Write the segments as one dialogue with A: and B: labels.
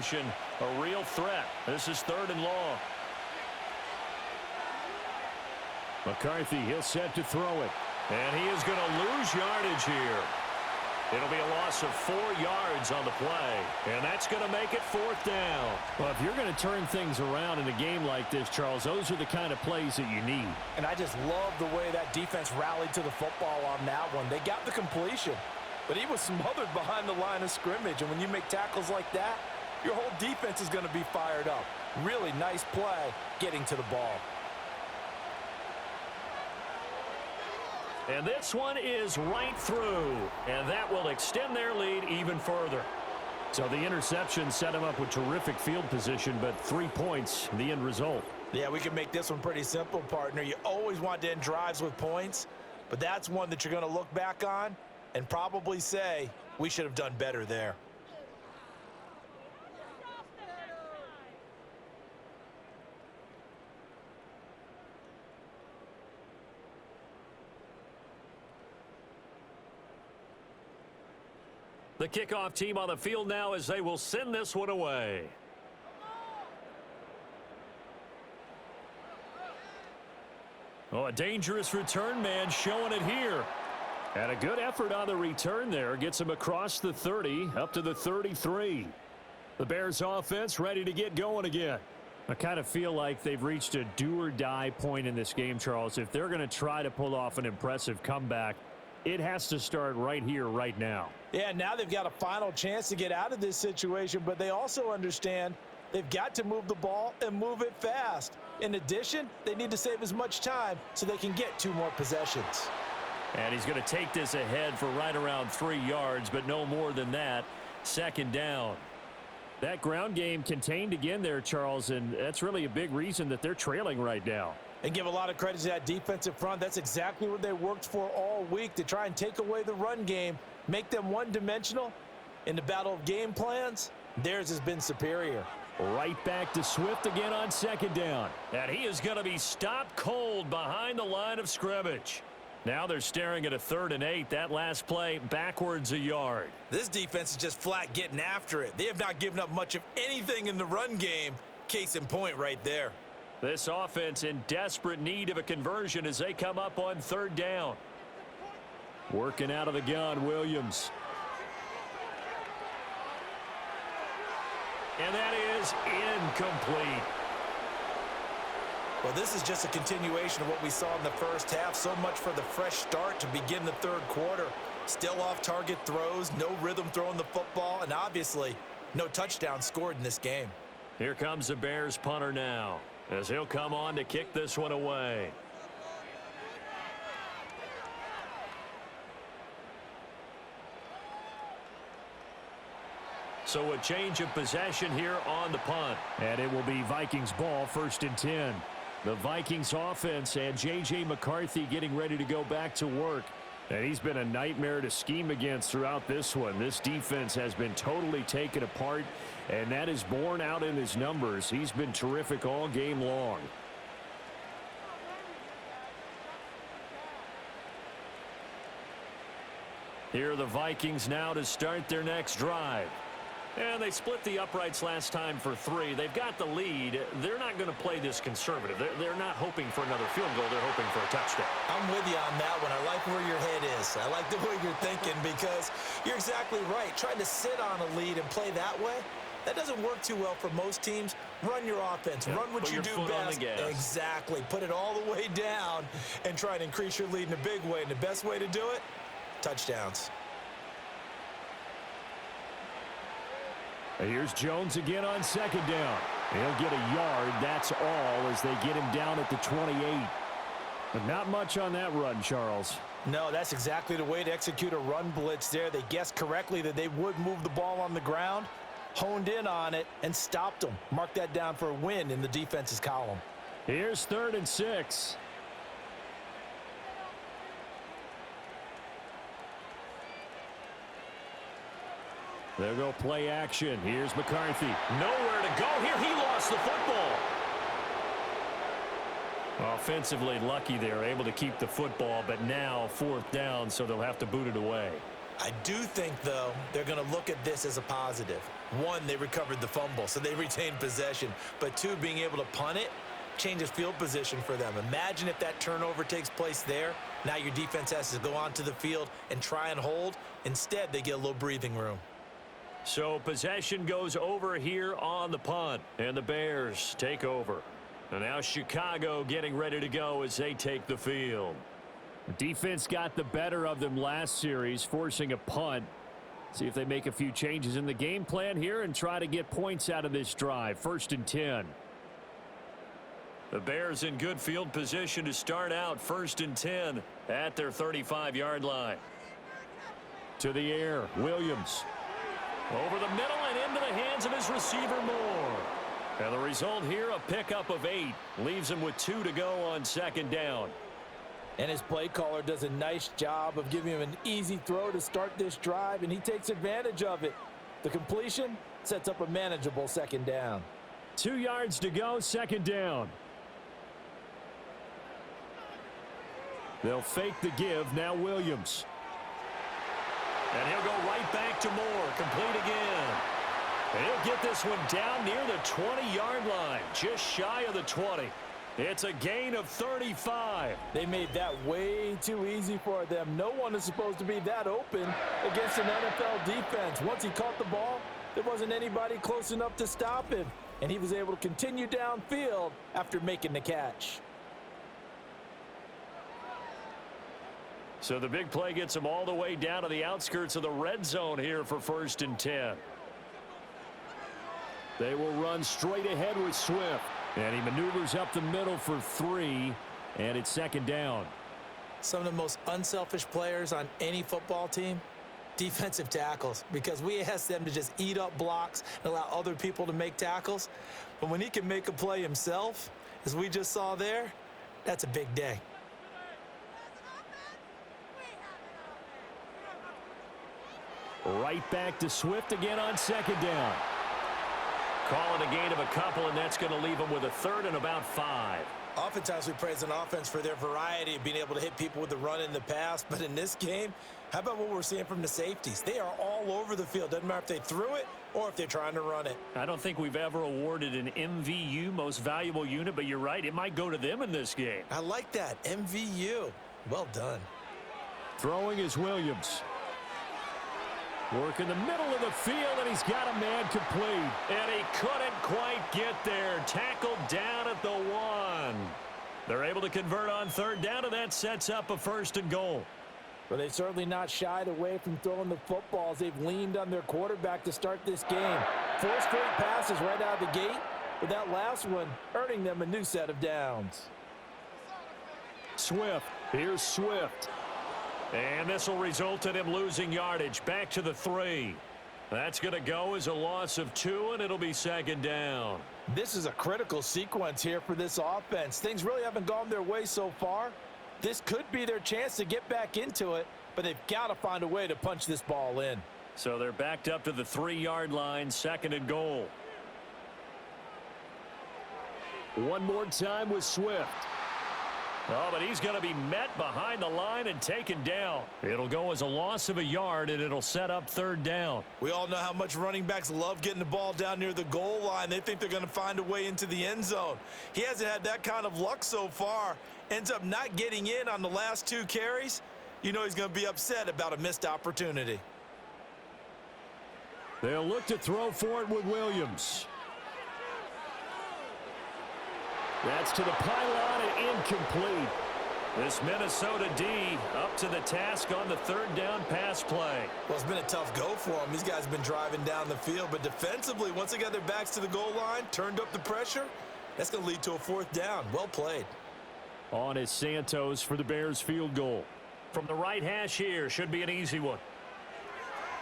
A: A real threat. This is 3rd and long.
B: McCarthy, he'll set to throw it.
A: And he is going to lose yardage here. It'll be a loss of 4 yards on the play. And that's going to make it 4th down.
B: Well, if you're going to turn things around in a game like this, Charles, those are the kind of plays that you need.
C: And I just love the way that defense rallied to the football on that one. They got the completion, but he was smothered behind the line of scrimmage. And when you make tackles like that, your whole defense is going to be fired up. Really nice play getting to the ball.
A: And this one is right through. And that will extend their lead even further.
B: So the interception set him up with terrific field position, but 3 points, the end result.
C: Yeah, we can make this one pretty simple, partner. You always want to end drives with points, but that's one that you're going to look back on and probably say, we should have done better there.
A: The kickoff team on the field now as they will send this one away. Oh, a dangerous return man showing it here. And a good effort on the return there. Gets him across the 30, up to the 33. The Bears offense ready to get going again.
B: I kind of feel like they've reached a do-or-die point in this game, Charles. If they're going to try to pull off an impressive comeback, it has to start right here, right now.
C: Yeah, now they've got a final chance to get out of this situation, but they also understand they've got to move the ball and move it fast. In addition, they need to save as much time so they can get 2 more possessions.
A: And he's going to take this ahead for right around 3 yards, but no more than that. 2nd down.
B: That ground game contained again there, Charles, and that's really a big reason that they're trailing right now.
C: And give a lot of credit to that defensive front. That's exactly what they worked for all week, to try and take away the run game, make them one-dimensional. In the battle of game plans, theirs has been superior.
B: Right back to Swift again on 2nd down.
A: And he is going to be stopped cold behind the line of scrimmage. Now they're staring at a 3rd and 8. That last play backwards a yard.
C: This defense is just flat getting after it. They have not given up much of anything in the run game. Case in point right there.
A: This offense in desperate need of a conversion as they come up on 3rd down.
B: Working out of the gun, Williams.
A: And that is incomplete.
C: Well, this is just a continuation of what we saw in the first half. So much for the fresh start to begin the 3rd quarter. Still off-target throws, no rhythm throwing the football, and obviously no touchdown scored in this game.
A: Here comes the Bears punter now, as he'll come on to kick this one away. So a change of possession here on the punt.
B: And it will be Vikings ball, 1st and 10. The Vikings offense and J.J. McCarthy getting ready to go back to work. And he's been a nightmare to scheme against throughout this one. This defense has been totally taken apart, and that is borne out in his numbers. He's been terrific all game long.
A: Here are the Vikings now to start their next drive. And they split the uprights last time for 3. They've got the lead. They're not going to play this conservative. They're not hoping for another field goal. They're hoping for a touchdown.
C: I'm with you on that one. I like where your head is. I like the way you're thinking, because you're exactly right. Trying to sit on a lead and play that way, that doesn't work too well for most teams. Run your offense.
A: Yeah,
C: run what you do best. Exactly. Put it all the way down and try to increase your lead in a big way. And the best way to do it, touchdowns.
B: Here's Jones again on 2nd down. He'll get a yard. That's all as they get him down at the 28. But not much on that run, Charles.
C: No, that's exactly the way to execute a run blitz there. They guessed correctly that they would move the ball on the ground, honed in on it, and stopped them. Mark that down for a win in the defense's column.
B: Here's 3rd and 6. They'll go play action. Here's McCarthy.
A: Nowhere to go here. He lost the football.
B: Offensively lucky they're able to keep the football, but now 4th down, so they'll have to boot it away.
C: I do think, though, they're going to look at this as a positive. One, they recovered the fumble, so they retained possession. But two, being able to punt it changes field position for them. Imagine if that turnover takes place there. Now your defense has to go onto the field and try and hold. Instead, they get a little breathing room.
B: So possession goes over here on the punt, and the Bears take over. And now Chicago getting ready to go as they take the field.
A: Defense got the better of them last series, forcing a punt. See if they make a few changes in the game plan here and try to get points out of this drive. 1st and 10.
B: The Bears in good field position to start out. 1st and 10 at their 35-yard line.
A: To the air, Williams.
B: Over the middle and into the hands of his receiver Moore. And the result here, a pickup of 8. Leaves him with 2 to go on 2nd down.
C: And his play caller does a nice job of giving him an easy throw to start this drive, and he takes advantage of it. The completion sets up a manageable 2nd down.
A: 2 yards to go, 2nd down. They'll fake the give. Now Williams.
B: And he'll go right back to Moore. Complete again. And he'll get this one down near the 20-yard line. Just shy of the 20. It's a gain of 35.
C: They made that way too easy for them. No one is supposed to be that open against an NFL defense. Once he caught the ball, there wasn't anybody close enough to stop him. And he was able to continue downfield after making the catch.
B: So the big play gets him all the way down to the outskirts of the red zone here for 1st and 10.
A: They will run straight ahead with Swift. And he maneuvers up the middle for 3. And it's 2nd down.
C: Some of the most unselfish players on any football team, defensive tackles. Because we ask them to just eat up blocks and allow other people to make tackles. But when he can make a play himself, as we just saw there, that's a big day.
A: Right back to Swift again on 2nd down.
B: Call it a gain of a couple, and that's going to leave them with a 3rd and about 5.
C: Oftentimes we praise an offense for their variety of being able to hit people with the run in the pass. But in this game, how about what we're seeing from the safeties? They are all over the field. Doesn't matter if they threw it or if they're trying to run it.
B: I don't think we've ever awarded an MVU, most valuable unit, but you're right. It might go to them in this game.
C: I like that. MVU. Well done.
A: Throwing is Williams. Work in the middle of the field, and he's got a man complete.
B: And he couldn't quite get there. Tackled down at the 1. They're able to convert on 3rd down, and that sets up a 1st and goal.
C: But they've certainly not shied away from throwing the footballs. They've leaned on their quarterback to start this game. 4 straight passes right out of the gate, with that last one earning them a new set of downs.
A: Swift. Here's Swift.
B: And this will result in him losing yardage. Back to the 3. That's going to go as a loss of 2, and it'll be 2nd down.
C: This is a critical sequence here for this offense. Things really haven't gone their way so far. This could be their chance to get back into it, but they've got to find a way to punch this ball in.
B: So they're backed up to the 3-yard line, 2nd and goal.
A: One more time with Swift.
B: Oh, but he's going to be met behind the line and taken down. It'll go as a loss of a yard, and it'll set up 3rd down.
C: We all know how much running backs love getting the ball down near the goal line. They think they're going to find a way into the end zone. He hasn't had that kind of luck so far. Ends up not getting in on the last 2 carries. You know he's going to be upset about a missed opportunity.
A: They'll look to throw for it with Williams. That's to the pylon and incomplete.
B: This Minnesota D up to the task on the 3rd down pass play.
C: Well, it's been a tough go for them. These guys have been driving down the field, but defensively, once they got their backs to the goal line, turned up the pressure, that's going to lead to a 4th down. Well played.
A: On is Santos for the Bears field goal.
B: From the right hash here, should be an easy one.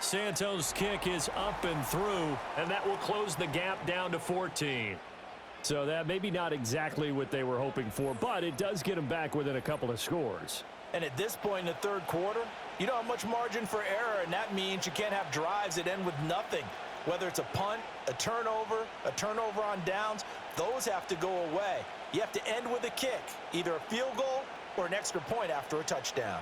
B: Santos' kick is up and through, and that will close the gap down to 14.
A: So that maybe not exactly what they were hoping for, but it does get them back within a couple of scores.
C: And at this point in the 3rd quarter, you don't have much margin for error, and that means you can't have drives that end with nothing. Whether it's a punt, a turnover on downs, those have to go away. You have to end with a kick, either a field goal or an extra point after a touchdown.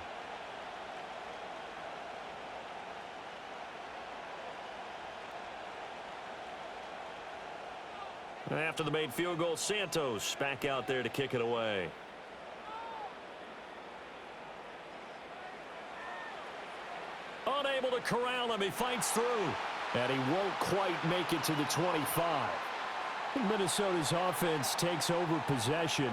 B: After the made field goal, Santos back out there to kick it away. Unable to corral him. He fights through. And he won't quite make it to the 25. Minnesota's offense takes over possession.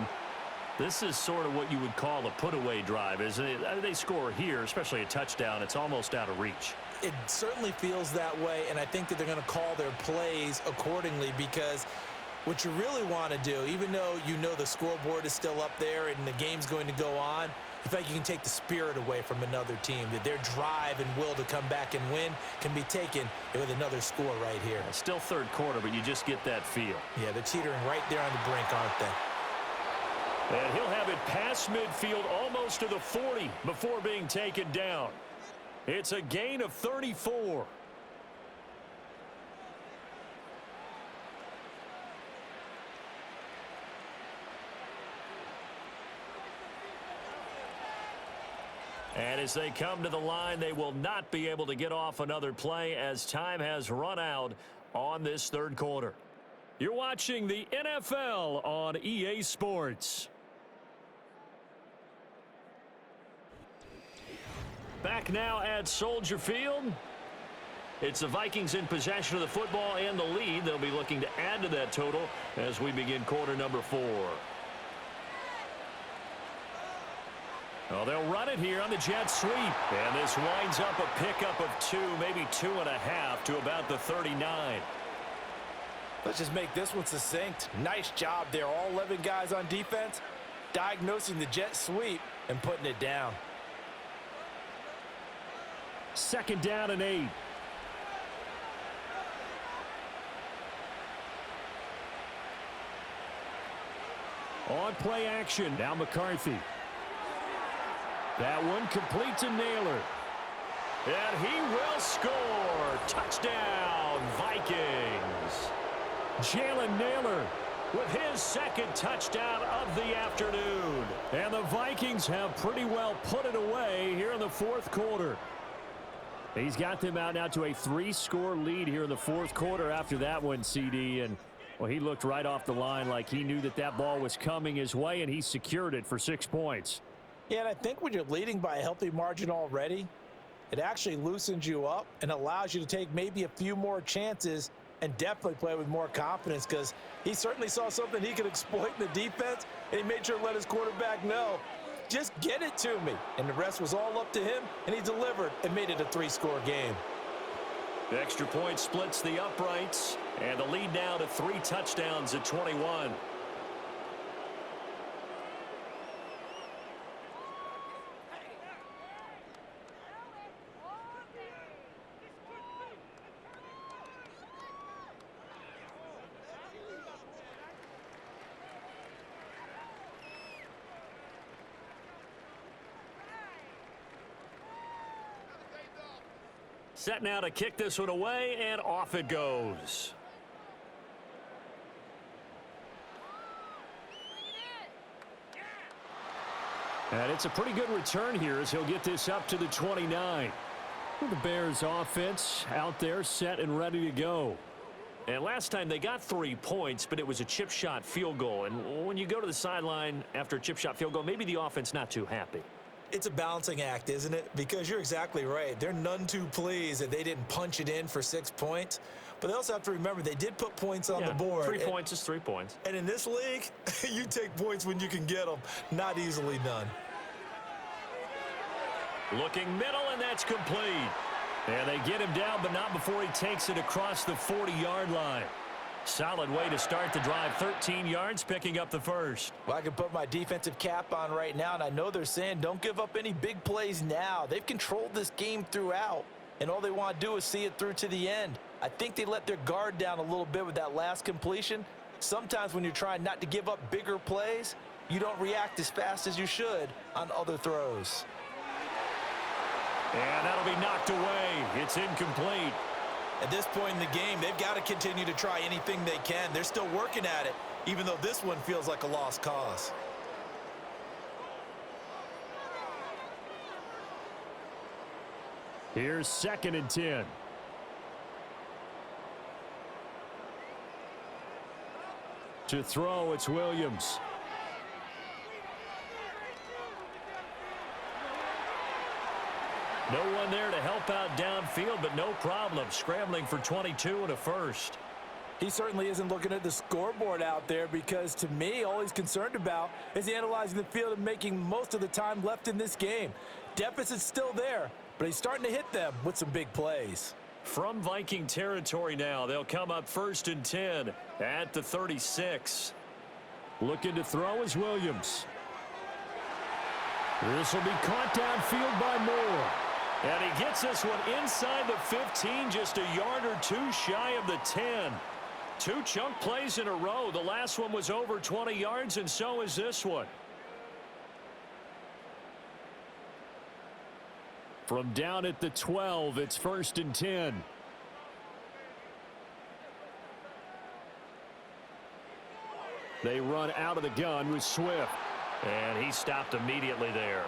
B: This is sort of what you would call a put-away drive, isn't it? They score here, especially a touchdown. It's almost out of reach.
C: It certainly feels that way, and I think that they're going to call their plays accordingly, because what you really want to do, even though you know the scoreboard is still up there and the game's going to go on, I feel like you can take the spirit away from another team, that their drive and will to come back and win can be taken with another score right here.
B: Still third quarter, but you just get that feel.
C: Yeah, they're teetering right there on the brink, aren't they?
B: And he'll have it past midfield almost to the 40 before being taken down. It's a gain of 34. And as they come to the line, they will not be able to get off another play as time has run out on this third quarter. You're watching the NFL on EA Sports. Back now at Soldier Field. It's the Vikings in possession of the football and the lead. They'll be looking to add to that total as we begin quarter number 4. Well, they'll run it here on the jet sweep. And this winds up a pickup of 2, maybe 2.5 to about the 39.
C: Let's just make this one succinct. Nice job there. All 11 guys on defense diagnosing the jet sweep and putting it down.
B: Second down and 8. On play action, now McCarthy. That one complete to Naylor. And he will score. Touchdown, Vikings. Jalen Naylor with his second touchdown of the afternoon. And the Vikings have pretty well put it away here in the fourth quarter. He's got them out now to a 3-score lead here in the fourth quarter after that one, CD. And, well, he looked right off the line like he knew that that ball was coming his way, and he secured it for 6 points.
C: Yeah, and I think when you're leading by a healthy margin already, it actually loosens you up and allows you to take maybe a few more chances and definitely play with more confidence, because he certainly saw something he could exploit in the defense, and he made sure to let his quarterback know, just get it to me. And the rest was all up to him, and he delivered and made it a 3-score game.
B: The extra point splits the uprights, and the lead now to 3 touchdowns at 21. Set now to kick this one away, and off it goes. And it's a pretty good return here as he'll get this up to the 29. The Bears offense out there set and ready to go. And last time they got 3 points, but it was a chip shot field goal. And when you go to the sideline after a chip shot field goal, maybe the offense not too happy.
C: It's a balancing act, isn't it? Because you're exactly right. They're none too pleased that they didn't punch it in for 6 points. But they also have to remember they did put points on the board.
B: 3 points is 3 points.
C: And in this league, you take points when you can get them. Not easily done.
B: Looking middle, and that's complete. And they get him down, but not before he takes it across the 40-yard line. Solid way to start the drive. 13 yards, picking up the first.
C: Well, I can put my defensive cap on right now, and I know they're saying don't give up any big plays now. They've controlled this game throughout, and all they want to do is see it through to the end. I think they let their guard down a little bit with that last completion. Sometimes when you're trying not to give up bigger plays, you don't react as fast as you should on other throws.
B: And that'll be knocked away. It's incomplete.
C: At this point in the game, they've got to continue to try anything they can. They're still working at it, even though this one feels like a lost cause.
B: Here's 2nd and 10. To throw, it's Williams. No one there to help out downfield, but no problem. Scrambling for 22 and a first.
C: He certainly isn't looking at the scoreboard out there because, to me, all he's concerned about is analyzing the field and making most of the time left in this game. Deficit's still there, but he's starting to hit them with some big plays.
B: From Viking territory now, they'll come up 1st and 10 at the 36. Looking to throw is Williams. This will be caught downfield by Moore. And he gets this one inside the 15, just a yard or two shy of the 10. 2 chunk plays in a row. The last one was over 20 yards, and so is this one. From down at the 12, it's 1st and 10. They run out of the gun with Swift.
A: And he stopped immediately there.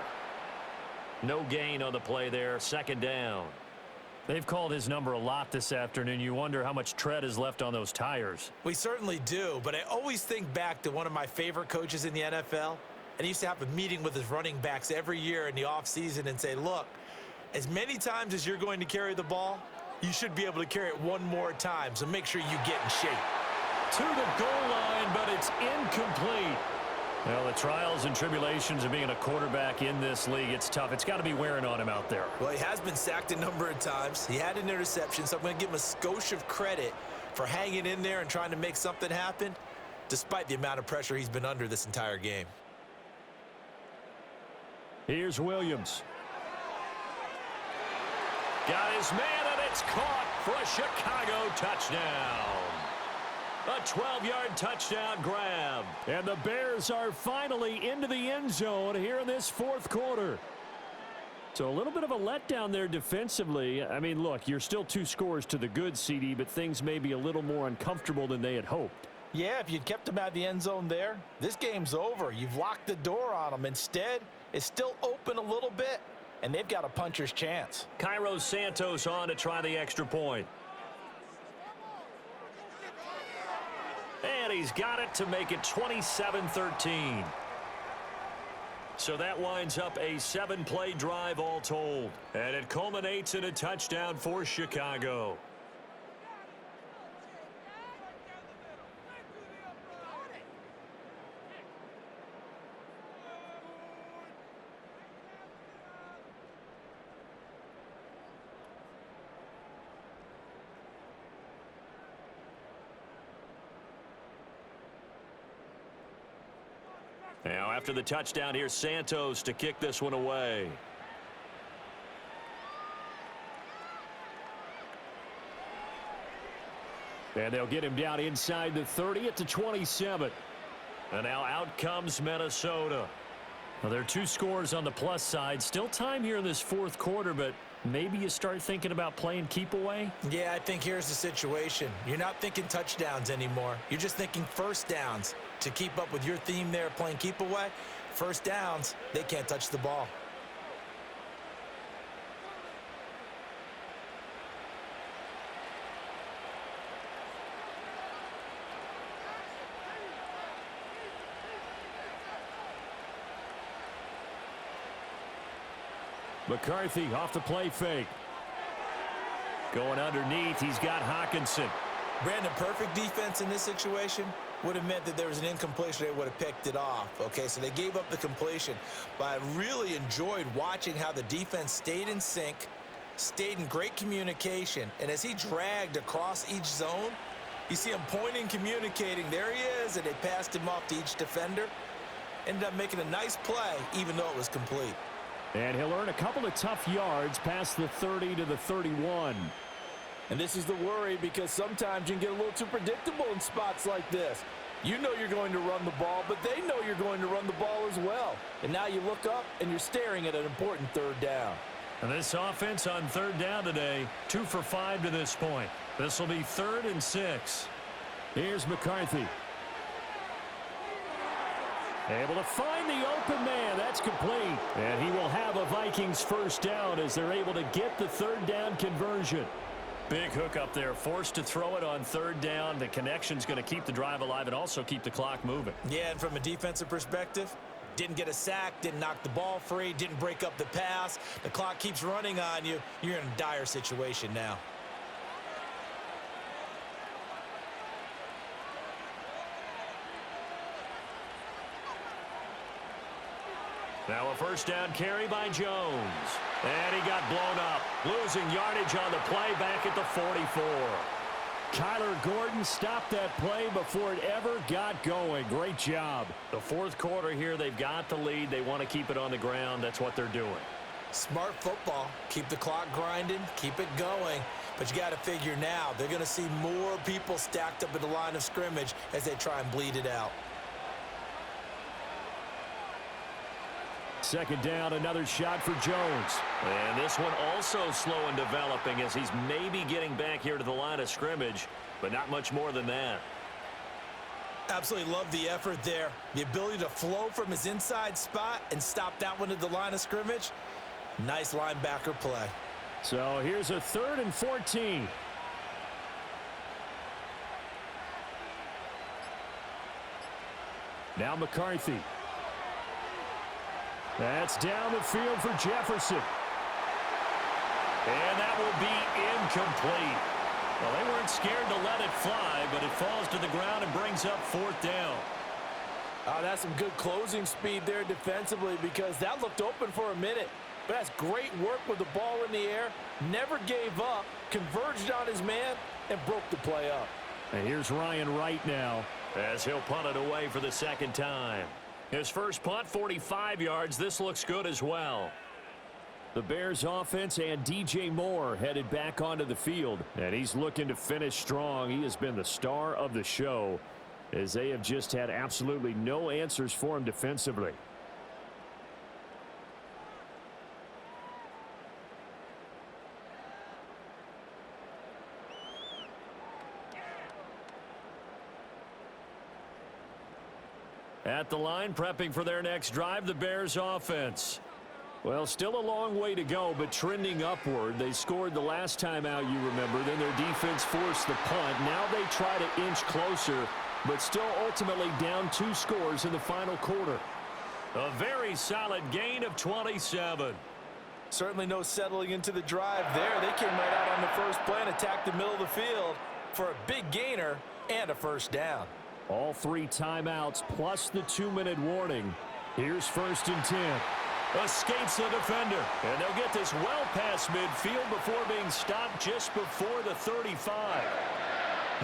A: No gain on the play there. 2nd down.
B: They've called his number a lot this afternoon. You wonder how much tread is left on those tires.
C: We certainly do, but I always think back to one of my favorite coaches in the NFL. And he used to have a meeting with his running backs every year in the offseason and say, look, as many times as you're going to carry the ball, you should be able to carry it one more time, so make sure you get in shape.
B: To the goal line, but it's incomplete. Well, the trials and tribulations of being a quarterback in this league, it's tough. It's got to be wearing on him out there.
C: Well, he has been sacked a number of times. He had an interception, so I'm going to give him a skosh of credit for hanging in there and trying to make something happen, despite the amount of pressure he's been under this entire game.
B: Here's Williams.
A: Got his man, and it's caught for a Chicago touchdown. A 12-yard touchdown grab.
B: And the Bears are finally into the end zone here in this 4th quarter. So a little bit of a letdown there defensively. I mean, look, you're still 2 scores to the good, CD, but things may be a little more uncomfortable than they had hoped.
C: Yeah, if you'd kept them out of the end zone there, this game's over. You've locked the door on them. Instead, it's still open a little bit, and they've got a puncher's chance.
A: Cairo Santos on to try the extra point. And he's got it to make it 27-13. So that winds up a 7-play drive all told. And it culminates in a touchdown for Chicago. Now, after the touchdown, here's Santos to kick this one away.
B: And they'll get him down inside the 30 at the 27.
A: And now out comes Minnesota.
B: Well, there are 2 scores on the plus side. Still time here in this 4th quarter, but maybe you start thinking about playing keep away?
C: Yeah, I think here's the situation. You're not thinking touchdowns anymore. You're just thinking first downs. To keep up with your theme there, playing keep away, first downs, they can't touch the ball.
B: McCarthy off the play fake. Going underneath, he's got Hawkinson.
C: Brandon, perfect defense in this situation would have meant that there was an incompletion. They would have picked it off. Okay, so they gave up the completion. But I really enjoyed watching how the defense stayed in sync, stayed in great communication. And as he dragged across each zone, you see him pointing, communicating. There he is, and they passed him off to each defender. Ended up making a nice play, even though it was complete.
B: And he'll earn a couple of tough yards past the 30 to the 31.
C: And this is the worry, because sometimes you can get a little too predictable in spots like this. You know you're going to run the ball, but they know you're going to run the ball as well. And now you look up, and you're staring at an important 3rd down.
B: And this offense on 3rd down today, 2 for 5 to this point. This will be 3rd and 6. Here's McCarthy. Able to find the open man. That's complete. And he will have a Vikings first down as they're able to get the 3rd down conversion. Big hook up there, forced to throw it on third down. The connection's going to keep the drive alive and also keep the clock moving.
C: Yeah, and from a defensive perspective, didn't get a sack, didn't knock the ball free, didn't break up the pass. The clock keeps running on you. You're in a dire situation now.
B: Now a first down carry by Jones. And he got blown up. Losing yardage on the play back at the 44.
A: Kyler Gordon stopped that play before it ever got going. Great job.
B: The fourth quarter here, they've got the lead. They want to keep it on the ground. That's what they're doing.
C: Smart football. Keep the clock grinding, keep it going. But you got to figure now, they're going to see more people stacked up at the line of scrimmage as they try and bleed it out.
A: Second down, another shot for Jones.
B: And this one also slow in developing as he's maybe getting back here to the line of scrimmage, but not much more than that.
C: Absolutely love the effort there. The ability to flow from his inside spot and stop that one at the line of scrimmage. Nice linebacker play.
A: So here's a 3rd and 14. Now McCarthy. That's down the field for Jefferson.
B: And that will be incomplete. Well, they weren't scared to let it fly, but it falls to the ground and brings up 4th down.
C: That's some good closing speed there defensively because that looked open for a minute. But that's great work with the ball in the air. Never gave up, converged on his man, and broke the play up.
A: And here's Ryan Wright now.
B: As he'll punt it away for the second time. His first punt, 45 yards. This looks good as well.
A: The Bears offense and DJ Moore headed back onto the field, and he's looking to finish strong. He has been the star of the show as they have just had absolutely no answers for him defensively.
B: At the line, prepping for their next drive, the Bears offense.
A: Well, still a long way to go, but trending upward. They scored the last time out, you remember. Then their defense forced the punt. Now they try to inch closer, but still ultimately down 2 scores in the final quarter.
B: A very solid gain of 27.
C: Certainly no settling into the drive there. They came right out on the first play and attacked the middle of the field for a big gainer and a first down.
A: All 3 timeouts plus the 2-minute warning. Here's 1st and 10.
B: Escapes the defender. And they'll get this well past midfield before being stopped just before the 35.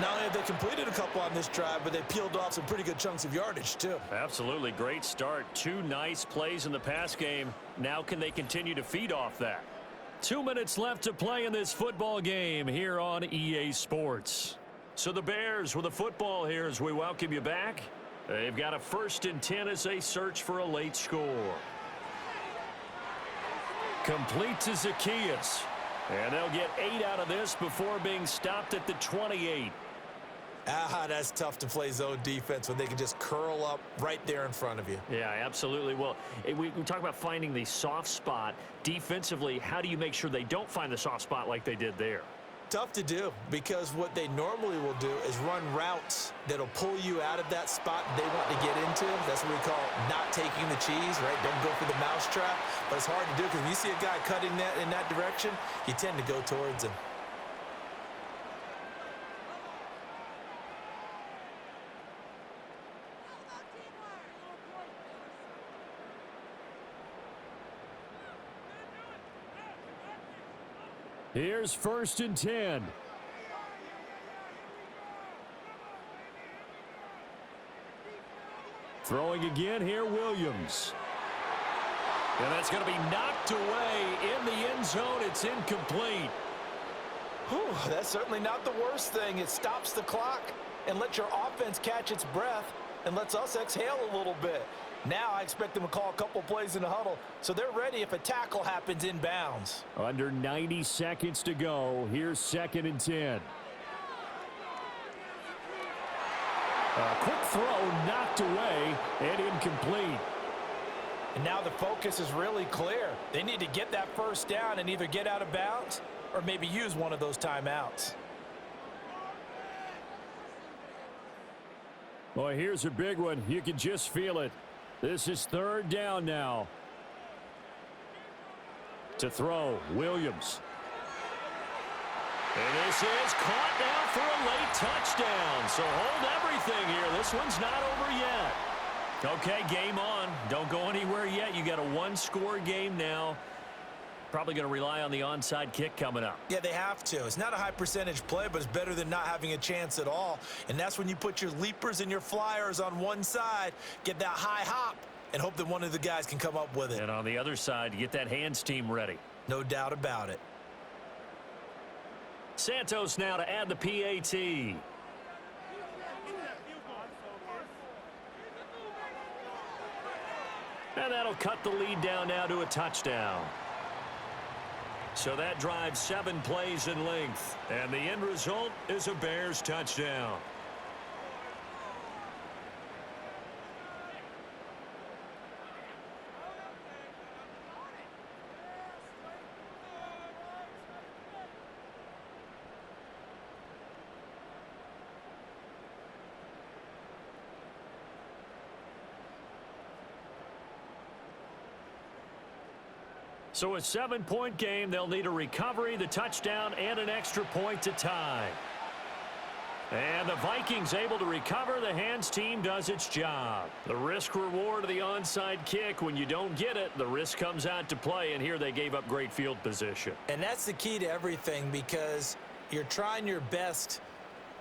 C: Not only have they completed a couple on this drive, but they peeled off some pretty good chunks of yardage, too.
B: Absolutely. Great start. 2 nice plays in the pass game. Now can they continue to feed off that?
A: 2 minutes left to play in this football game here on EA Sports.
B: So the Bears with the football here as we welcome you back. They've got a 1st and 10 as they search for a late score.
A: Complete to Zacchaeus.
B: And they'll get 8 out of this before being stopped at the 28.
C: That's tough to play zone defense when they can just curl up right there in front of you.
B: Yeah, absolutely. Well, we talk about finding the soft spot. Defensively, how do you make sure they don't find the soft spot like they did there?
C: Tough to do because what they normally will do is run routes that'll pull you out of that spot they want to get into. That's what we call not taking the cheese, right? Don't go for the mousetrap. But it's hard to do because when you see a guy cutting that in that direction, you tend to go towards him.
A: Here's 1st and 10. Throwing again here, Williams.
B: And that's going to be knocked away in the end zone. It's incomplete.
C: That's certainly not the worst thing. It stops the clock and lets your offense catch its breath and lets us exhale a little bit. Now I expect them to call a couple plays in the huddle, so they're ready if a tackle happens inbounds.
A: Under 90 seconds to go. Here's 2nd and 10. A quick throw knocked away and incomplete.
C: And now the focus is really clear. They need to get that first down and either get out of bounds or maybe use one of those timeouts.
B: Boy, here's a big one. You can just feel it. This is third down now. To throw, Williams.
A: And this is caught down for a late touchdown. So hold everything here. This one's not over yet. Okay, game on. Don't go anywhere yet. You got a one-score game now. Probably going to rely on the onside kick coming up.
C: Yeah, they have to. It's not a high percentage play, but it's better than not having a chance at all. And that's when you put your leapers and your flyers on one side, get that high hop, and hope that one of the guys can come up with it.
A: And on the other side, get that hands team ready.
C: No doubt about it.
A: Santos now to add the PAT. And that'll cut the lead down now to a touchdown. So that drives 7 plays in length. And the end result is a Bears touchdown. So a 7-point game, they'll need a recovery, the touchdown, and an extra point to tie. And the Vikings able to recover. The hands team does its job. The risk reward of the onside kick. When you don't get it, the risk comes out to play, and here they gave up great field position.
C: And that's the key to everything, because you're trying your best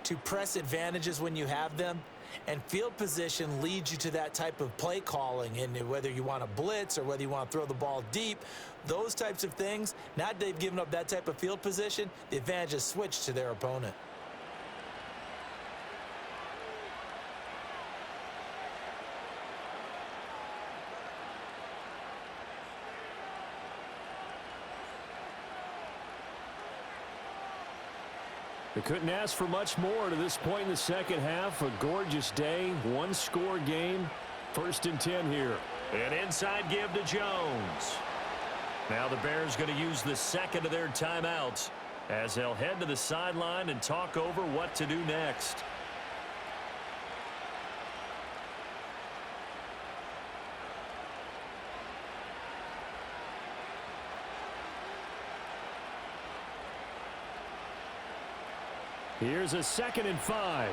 C: to press advantages when you have them. And field position leads you to that type of play calling, and whether you want to blitz or whether you want to throw the ball deep, those types of things. Now that they've given up that type of field position, the advantage is switched to their opponent.
B: They couldn't ask for much more to this point in the second half. A gorgeous day, one-score game. 1st and 10 here.
A: An inside give to Jones. Now the Bears going to use the second of their timeouts as they'll head to the sideline and talk over what to do next.
B: Here's a 2nd and 5.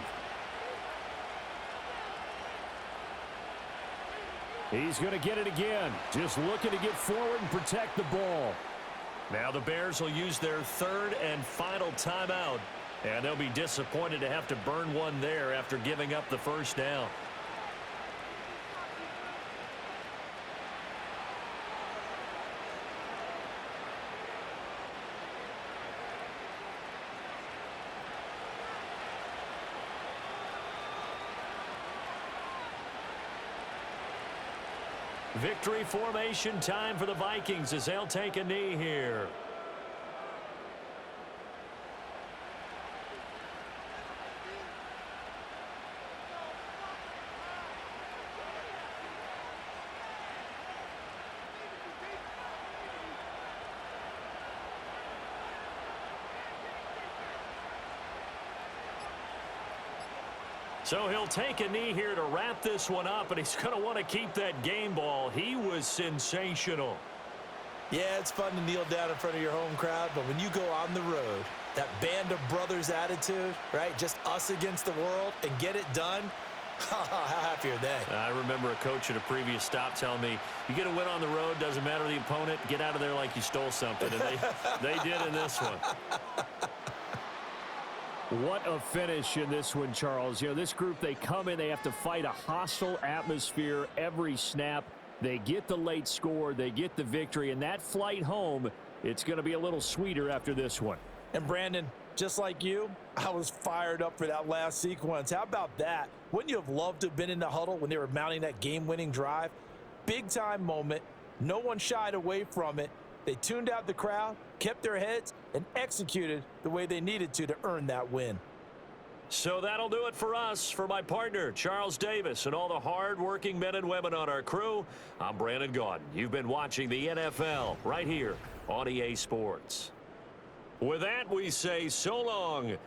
B: He's going to get it again. Just looking to get forward and protect the ball.
A: Now the Bears will use their 3rd and final timeout. And they'll be disappointed to have to burn one there after giving up the first down. Victory formation time for the Vikings as they'll take a knee here. So he'll take a knee here to wrap this one up, and he's going to want to keep that game ball. He was sensational.
C: Yeah, it's fun to kneel down in front of your home crowd, but when you go on the road, that band of brothers attitude, right? Just us against the world and get it done. How happy are they?
A: I remember a coach at a previous stop telling me, you get a win on the road, doesn't matter the opponent, get out of there like you stole something. And they did in this one.
B: What a finish in this one, Charles. You know, this group, they come in, they have to fight a hostile atmosphere every snap. They get the late score, they get the victory, and that flight home, it's going to be a little sweeter after this one.
C: And Brandon, just like you, I was fired up for that last sequence. How about that? Wouldn't you have loved to have been in the huddle when they were mounting that game-winning drive? Big-time moment. No one shied away from it. They tuned out the crowd, kept their heads, and executed the way they needed to earn that win.
A: So that'll do it for us. For my partner, Charles Davis, and all the hard-working men and women on our crew, I'm Brandon Gaudin. You've been watching the NFL right here on EA Sports.
B: With that, we say so long